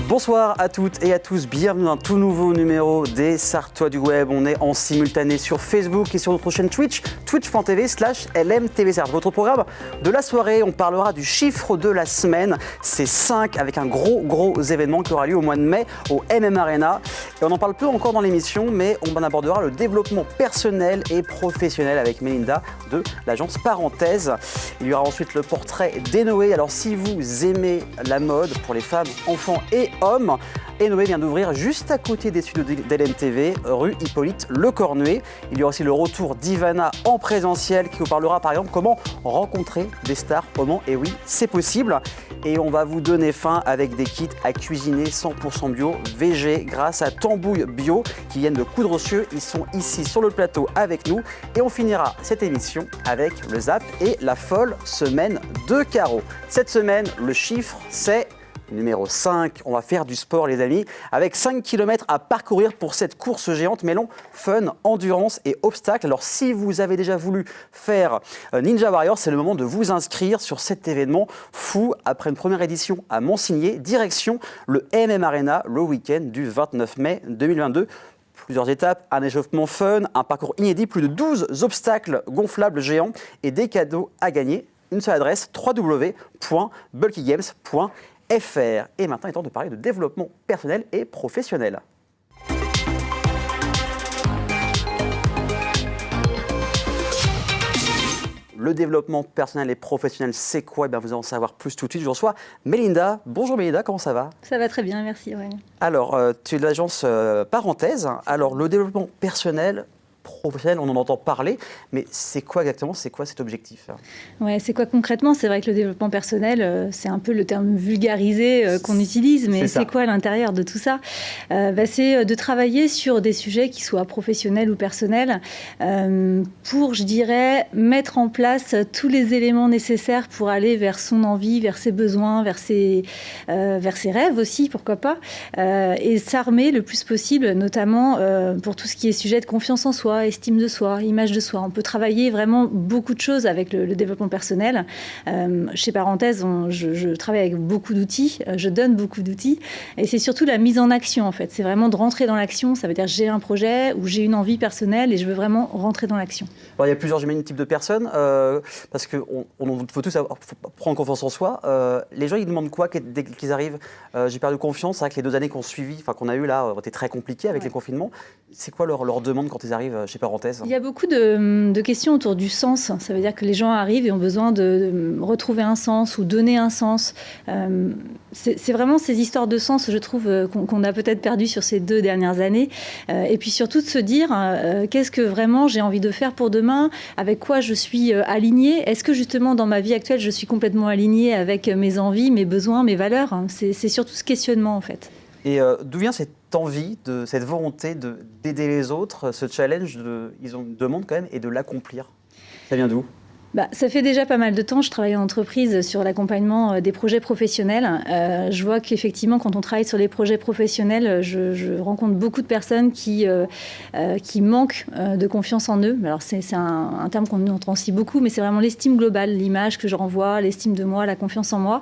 Bonsoir à toutes et à tous, bienvenue dans un tout nouveau numéro des Sartois du Web. On est en simultané sur Facebook et sur notre chaîne Twitch, twitch.tv/LMTVSart. Votre programme de la soirée, on parlera du chiffre de la semaine, c'est 5 avec un gros événement qui aura lieu au mois de mai au MM Arena. Et on en parle peu encore dans l'émission, mais on en abordera le développement personnel et professionnel avec Mélinda de l'agence Parenthèse. Il y aura ensuite le portrait d'Enoé. Alors si vous aimez la mode pour les femmes, enfants et hommes, Enoé vient d'ouvrir juste à côté des studios d'LMTV, rue Hippolyte Le Cornuet. Il y aura aussi le retour d'Ivana en présentiel qui vous parlera par exemple comment rencontrer des stars au Mans. Et oui, c'est possible. Et on va vous donner faim avec des kits à cuisiner 100% bio, VG, grâce à Tambouille Bio qui viennent de Coudrecieux. Ils sont ici sur le plateau avec nous. Et on finira cette émission avec le Zap et la folle semaine de Caro. Cette semaine, le chiffre, c'est numéro 5, on va faire du sport les amis, avec 5 km à parcourir pour cette course géante mêlant fun, endurance et obstacles. Alors si vous avez déjà voulu faire Ninja Warrior, c'est le moment de vous inscrire sur cet événement fou. Après une première édition à Monsigné, direction le MM Arena le week-end du 29 mai 2022. Plusieurs étapes, un échauffement fun, un parcours inédit, plus de 12 obstacles gonflables géants et des cadeaux à gagner. Une seule adresse, www.bulkygames.fr. Et maintenant, il est temps de parler de développement personnel et professionnel. Le développement personnel et professionnel, c'est quoi? Vous allez en savoir plus tout de suite. Je reçois Mélinda. Bonjour Mélinda, comment ça va? Ça va très bien, merci Aurélien. Alors, tu es de l'agence Parenthèse. Alors, le développement personnel, professionnel, on en entend parler, mais c'est quoi exactement? C'est quoi cet objectif? Ouais, c'est quoi concrètement? C'est vrai que le développement personnel, c'est un peu le terme vulgarisé qu'on utilise, mais c'est quoi à l'intérieur de tout ça? C'est de travailler sur des sujets qui soient professionnels ou personnels pour, je dirais, mettre en place tous les éléments nécessaires pour aller vers son envie, vers ses besoins, vers ses rêves aussi, pourquoi pas, et s'armer le plus possible, notamment pour tout ce qui est sujet de confiance en soi, estime de soi, image de soi. On peut travailler vraiment beaucoup de choses avec le développement personnel. Chez Parenthèse, je travaille avec beaucoup d'outils, je donne beaucoup d'outils, et c'est surtout la mise en action en fait. C'est vraiment de rentrer dans l'action, ça veut dire j'ai un projet ou j'ai une envie personnelle et je veux vraiment rentrer dans l'action. Alors, il y a plusieurs types de personnes, parce qu'il faut tous prendre confiance en soi. Les gens, ils demandent quoi dès qu'ils arrivent? J'ai perdu confiance, c'est vrai que les 2 années qu'on a eues là, ont été très compliquées avec les confinements. C'est quoi leur demande quand ils arrivent chez Parenthèse? Il y a beaucoup de questions autour du sens. Ça veut dire que les gens arrivent et ont besoin de retrouver un sens ou donner un sens. C'est vraiment ces histoires de sens, je trouve, qu'on a peut-être perdu sur ces 2 dernières années. Et puis surtout de se dire qu'est-ce que vraiment j'ai envie de faire pour demain, avec quoi je suis alignée. Est-ce que justement dans ma vie actuelle, je suis complètement alignée avec mes envies, mes besoins, mes valeurs? C'est surtout ce questionnement en fait. Et d'où vient cette envie, cette volonté d'aider les autres, ce challenge, ils ont une demande quand même, et de l'accomplir? Ça vient d'où? Ça fait déjà pas mal de temps, je travaille en entreprise sur l'accompagnement des projets professionnels. Je vois qu'effectivement, quand on travaille sur les projets professionnels, je rencontre beaucoup de personnes qui manquent de confiance en eux. Alors, c'est un terme qu'on entend aussi beaucoup, mais c'est vraiment l'estime globale, l'image que je renvoie, l'estime de moi, la confiance en moi.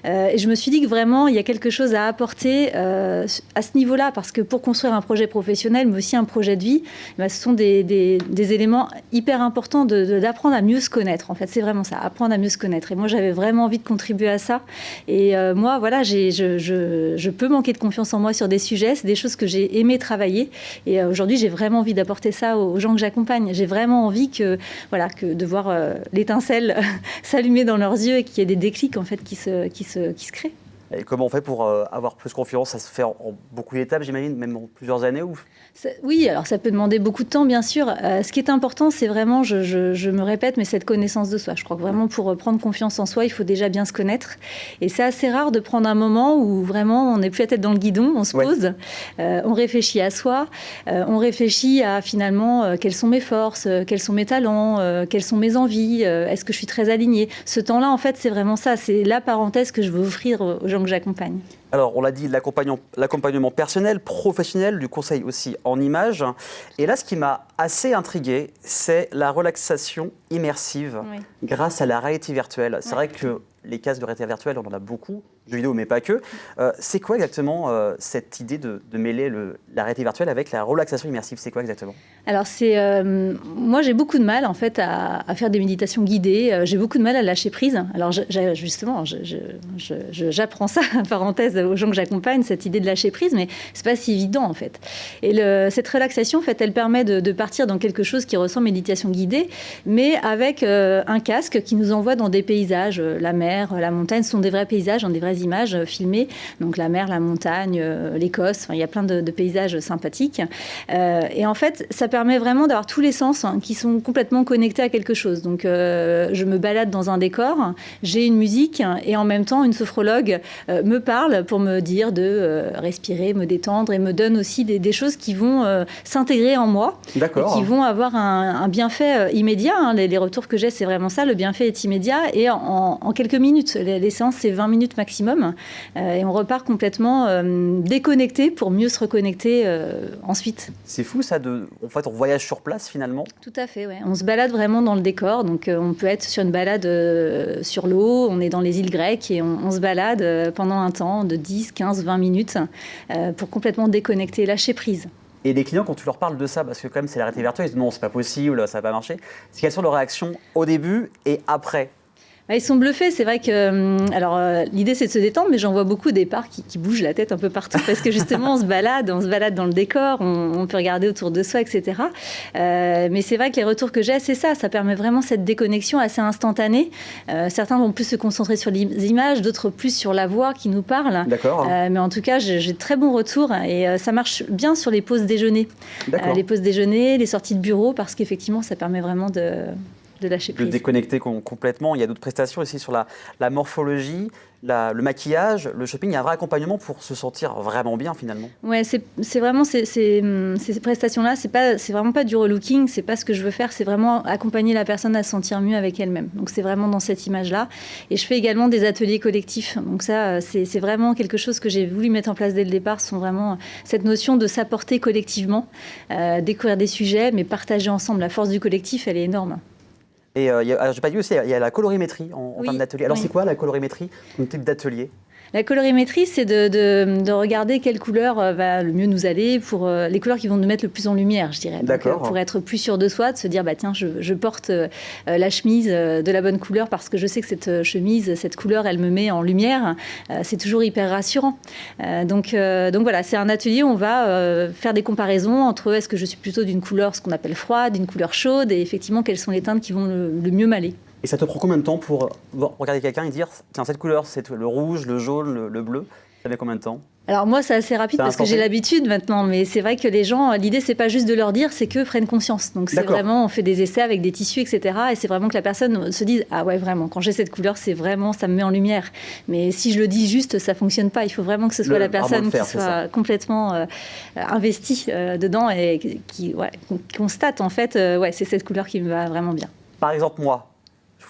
Et je me suis dit que vraiment, il y a quelque chose à apporter à ce niveau-là, parce que pour construire un projet professionnel, mais aussi un projet de vie, ce sont des éléments hyper importants d'apprendre à mieux se connaître. En fait, c'est vraiment ça, apprendre à mieux se connaître. Et moi, j'avais vraiment envie de contribuer à ça. Et moi, voilà, je peux manquer de confiance en moi sur des sujets. C'est des choses que j'ai aimé travailler. Et aujourd'hui, j'ai vraiment envie d'apporter ça aux gens que j'accompagne. J'ai vraiment envie que de voir l'étincelle s'allumer dans leurs yeux et qu'il y ait des déclics en fait qui se créent. Et comment on fait pour avoir plus confiance? Ça se fait en beaucoup d'étapes, j'imagine, même en plusieurs années ou... Oui, alors ça peut demander beaucoup de temps, bien sûr. Ce qui est important, c'est vraiment, je me répète, mais cette connaissance de soi. Je crois que vraiment, pour prendre confiance en soi, il faut déjà bien se connaître. Et c'est assez rare de prendre un moment où vraiment, on n'est plus la tête dans le guidon, on se pose, on réfléchit à soi, on réfléchit à finalement quelles sont mes forces, quels sont mes talents, quelles sont mes envies, est-ce que je suis très alignée. Ce temps-là, en fait, c'est vraiment ça. C'est la parenthèse que je veux offrir aux gens que j'accompagne. Alors, on l'a dit, l'accompagnement personnel, professionnel, du conseil aussi en images. Et là, ce qui m'a assez intrigué, c'est la relaxation immersive grâce à la réalité virtuelle. C'est vrai que les casques de réalité virtuelle, on en a beaucoup. jeux vidéo, mais pas que. C'est quoi exactement cette idée de mêler la réalité virtuelle avec la relaxation immersive? C'est quoi exactement? Alors, moi, j'ai beaucoup de mal, en fait, à faire des méditations guidées. J'ai beaucoup de mal à lâcher prise. Alors, justement, j'apprends ça, parenthèse, aux gens que j'accompagne, cette idée de lâcher prise, mais c'est pas si évident, en fait. Et cette relaxation, en fait, elle permet de partir dans quelque chose qui ressemble à méditation guidée, mais avec un casque qui nous envoie dans des paysages. La mer, la montagne, ce sont des vrais paysages, des vraies images filmées. Donc, la mer, la montagne, l'Écosse, il y a plein de paysages sympathiques. Et en fait, ça permet vraiment d'avoir tous les sens qui sont complètement connectés à quelque chose. Donc, je me balade dans un décor, j'ai une musique et en même temps, une sophrologue me parle pour me dire de respirer, me détendre et me donne aussi des choses qui vont s'intégrer en moi et qui vont avoir un bienfait immédiat. Les retours que j'ai, c'est vraiment ça. Le bienfait est immédiat et en quelques minutes. Les séances, c'est 20 minutes maximum et on repart complètement déconnecté pour mieux se reconnecter ensuite. C'est fou ça, en fait on voyage sur place finalement. Tout à fait, ouais. On se balade vraiment dans le décor, donc on peut être sur une balade sur l'eau, on est dans les îles grecques et on se balade pendant un temps de 10, 15, 20 minutes pour complètement déconnecter, lâcher prise. Et les clients, quand tu leur parles de ça, parce que quand même c'est la réalité virtuelle, ils disent non, c'est pas possible, ça va pas marcher, c'est quelles sont leurs réactions au début et après? Ils sont bluffés, c'est vrai que l'idée c'est de se détendre, mais j'en vois beaucoup au départ qui bougent la tête un peu partout parce que justement on se balade dans le décor, on peut regarder autour de soi, etc. Mais c'est vrai que les retours que j'ai, c'est ça permet vraiment cette déconnexion assez instantanée. Certains vont plus se concentrer sur les images, d'autres plus sur la voix qui nous parle. D'accord. Mais en tout cas, j'ai de très bons retours et ça marche bien sur les pauses déjeuner. Les pauses déjeuner, les sorties de bureau, parce qu'effectivement ça permet vraiment de lâcher prise. De déconnecter complètement. Il y a d'autres prestations aussi sur la morphologie, le maquillage, le shopping. Il y a un vrai accompagnement pour se sentir vraiment bien finalement. Ouais, c'est vraiment ces prestations-là, c'est vraiment pas du relooking, c'est pas ce que je veux faire, c'est vraiment accompagner la personne à se sentir mieux avec elle-même. Donc c'est vraiment dans cette image-là. Et je fais également des ateliers collectifs. Donc ça, c'est vraiment quelque chose que j'ai voulu mettre en place dès le départ. Ce sont vraiment cette notion de s'apporter collectivement, découvrir des sujets, mais partager ensemble. La force du collectif, elle est énorme. Et j'ai pas dit aussi, il y a la colorimétrie en termes d'atelier. Alors c'est quoi la colorimétrie, un type d'atelier? La colorimétrie, c'est de regarder quelle couleur va le mieux nous aller pour les couleurs qui vont nous mettre le plus en lumière, je dirais. Donc, pour être plus sûr de soi, de se dire, tiens, je porte la chemise de la bonne couleur parce que je sais que cette chemise, cette couleur, elle me met en lumière. C'est toujours hyper rassurant. Donc voilà, c'est un atelier où on va faire des comparaisons entre est-ce que je suis plutôt d'une couleur, ce qu'on appelle froide, d'une couleur chaude, et effectivement, quelles sont les teintes qui vont le mieux m'aller. Et ça te prend combien de temps pour regarder quelqu'un et dire tiens, cette couleur, c'est le rouge, le jaune, le bleu? Ça met combien de temps? Alors moi, c'est assez rapide parce que j'ai l'habitude maintenant, mais c'est vrai que les gens, l'idée, c'est pas juste de leur dire, c'est qu'eux prennent conscience. Donc c'est vraiment, on fait des essais avec des tissus, etc. Et c'est vraiment que la personne se dise, ah ouais, vraiment, quand j'ai cette couleur, c'est vraiment, ça me met en lumière. Mais si je le dis juste, ça fonctionne pas. Il faut vraiment que ce soit la personne qui soit complètement investie dedans et qui constate, en fait, c'est cette couleur qui me va vraiment bien. Par exemple, moi,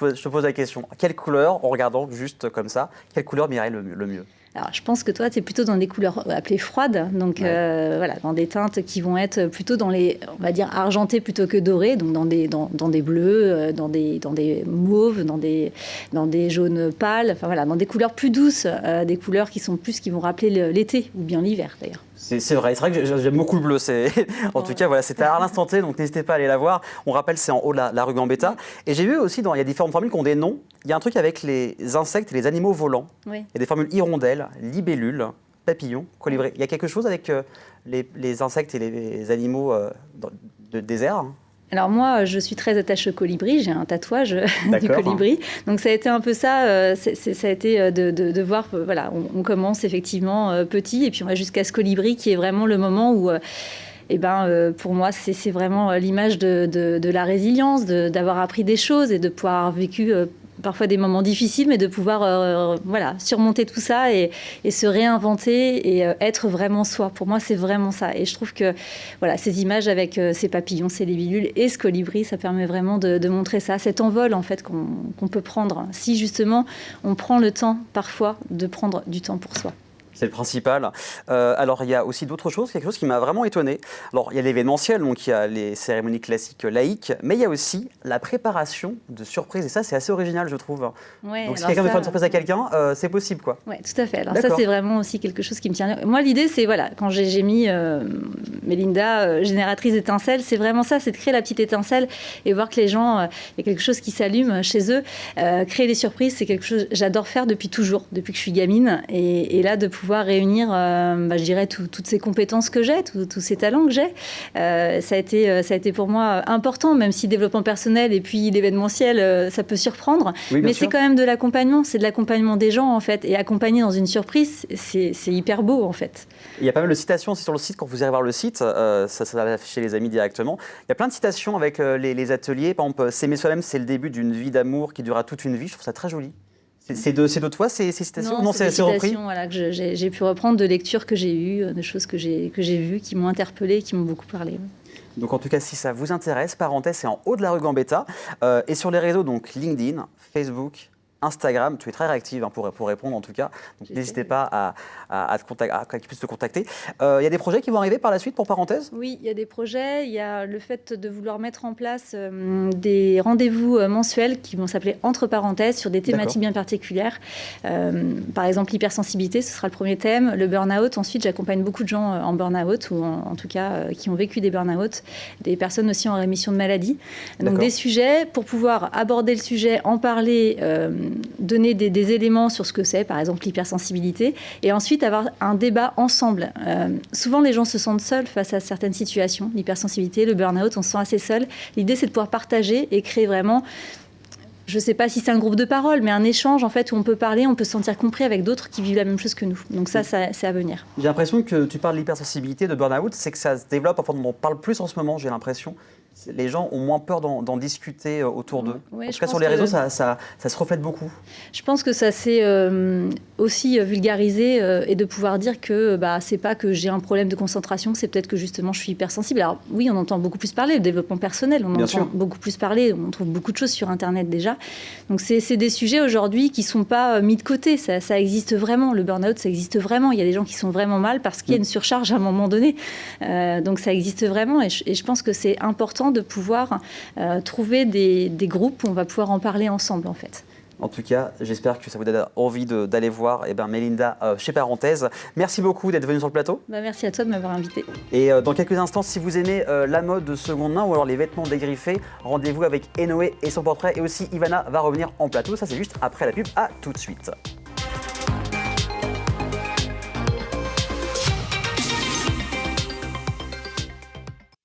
je te pose la question, quelle couleur, en regardant juste comme ça, quelle couleur m'irait le mieux? Alors, je pense que toi, tu es plutôt dans des couleurs appelées froides, donc dans des teintes qui vont être plutôt dans les, on va dire, argentées plutôt que dorées, donc dans des bleus, dans des mauves, dans des jaunes pâles, dans des couleurs plus douces, des couleurs qui vont rappeler l'été ou bien l'hiver d'ailleurs. C'est vrai que j'aime beaucoup le bleu. En tout cas, voilà, c'était à l'instant T, donc n'hésitez pas à aller la voir. On rappelle, c'est en haut de la rue Gambetta. Et j'ai vu aussi, il y a différentes formules qui ont des noms. Il y a un truc avec les insectes et les animaux volants. Oui. Il y a des formules hirondelles, libellules, papillons, colibris. Il y a quelque chose avec les insectes et les animaux de désert, hein? Alors moi, je suis très attachée au colibri, j'ai un tatouage du colibri. Donc ça a été un peu ça, ça a été de voir, on commence effectivement petit et puis on va jusqu'à ce colibri qui est vraiment le moment où... pour moi, c'est vraiment l'image de la résilience, d'avoir appris des choses et de pouvoir avoir vécu parfois des moments difficiles, mais de pouvoir surmonter tout ça et se réinventer et être vraiment soi. Pour moi, c'est vraiment ça. Et je trouve que ces images avec ces papillons, ces libellules et ce colibri, ça permet vraiment de montrer ça, cet envol en fait qu'on peut prendre si justement on prend le temps parfois de prendre du temps pour soi. C'est le principal. Alors, il y a aussi d'autres choses, quelque chose qui m'a vraiment étonné. Alors, il y a l'événementiel, donc il y a les cérémonies classiques laïques, mais il y a aussi la préparation de surprises. Et ça, c'est assez original, je trouve. Ouais, donc, si quelqu'un veut faire une surprise à quelqu'un, c'est possible, quoi. Oui, tout à fait. Alors ça, c'est vraiment aussi quelque chose qui me tient. Moi, l'idée, c'est, voilà, quand j'ai mis Mélinda, génératrice d'étincelles, c'est vraiment ça, c'est de créer la petite étincelle et voir que les gens, il y a quelque chose qui s'allume chez eux. Créer des surprises, c'est quelque chose que j'adore faire depuis toujours, depuis que je suis gamine. Et là, de pouvoir réunir, je dirais, toutes ces compétences que j'ai, tous ces talents que j'ai, ça a été pour moi important, même si développement personnel et puis l'événementiel, ça peut surprendre. Oui, mais sûr. C'est quand même de l'accompagnement, c'est de l'accompagnement des gens, en fait. Et accompagner dans une surprise, c'est hyper beau, en fait. Il y a pas mal de citations aussi sur le site. Quand vous irez voir le site, ça va afficher les amis directement. Il y a plein de citations avec les ateliers. Par exemple, s'aimer soi-même, c'est le début d'une vie d'amour qui durera toute une vie. Je trouve ça très joli. C'est de toi ces citations? Non, c'est repris? Voilà, que j'ai pu reprendre de lectures que j'ai eues, de choses que j'ai vues, qui m'ont interpellée, qui m'ont beaucoup parlé. Donc en tout cas, si ça vous intéresse, Parenthèse, c'est en haut de la rue Gambetta. Et sur les réseaux, donc LinkedIn, Facebook, Instagram, tu es très réactive pour répondre en tout cas. Donc n'hésitez pas à qu'ils puissent te contacter. Il y a des projets qui vont arriver par la suite pour Parenthèse? Oui, il y a des projets. Il y a le fait de vouloir mettre en place des rendez-vous mensuels qui vont s'appeler entre parenthèses sur des thématiques bien particulières. Par exemple, l'hypersensibilité, ce sera le premier thème. Le burn-out. Ensuite, j'accompagne beaucoup de gens en burn-out ou en tout cas qui ont vécu des burn-out. Des personnes aussi en rémission de maladie. Donc des sujets pour pouvoir aborder le sujet, en parler, donner des éléments sur ce que c'est, par exemple l'hypersensibilité, et ensuite avoir un débat ensemble. Souvent, les gens se sentent seuls face à certaines situations, l'hypersensibilité, le burn-out, on se sent assez seul. L'idée, c'est de pouvoir partager et créer vraiment, je ne sais pas si c'est un groupe de parole, mais un échange en fait où on peut parler, on peut se sentir compris avec d'autres qui vivent la même chose que nous. Donc ça c'est à venir. J'ai l'impression que tu parles de l'hypersensibilité, de burn-out, c'est que ça se développe, enfin on en parle plus en ce moment, j'ai l'impression. Les gens ont moins peur d'en discuter autour d'eux. Oui, en tout cas, sur les réseaux, ça se reflète beaucoup. Je pense que ça s'est aussi vulgarisé et de pouvoir dire que c'est pas que j'ai un problème de concentration, c'est peut-être que justement je suis hypersensible. Alors oui, on entend beaucoup plus parler, le développement personnel, on entend beaucoup plus parler, on trouve beaucoup de choses sur Internet déjà. Donc c'est des sujets aujourd'hui qui sont pas mis de côté, ça existe vraiment. Le burn-out, ça existe vraiment. Il y a des gens qui sont vraiment mal parce qu'il y a une surcharge à un moment donné. Donc ça existe vraiment et je pense que c'est important de pouvoir trouver des groupes où on va pouvoir en parler ensemble, en fait. En tout cas, j'espère que ça vous donne envie d'aller voir Mélinda chez Parenthèse. Merci beaucoup d'être venue sur le plateau. Merci à toi de m'avoir invité. Et dans quelques instants, si vous aimez la mode de seconde main ou alors les vêtements dégriffés, rendez-vous avec Enoé et son portrait. Et aussi, Ivana va revenir en plateau. Ça, c'est juste après la pub. À tout de suite.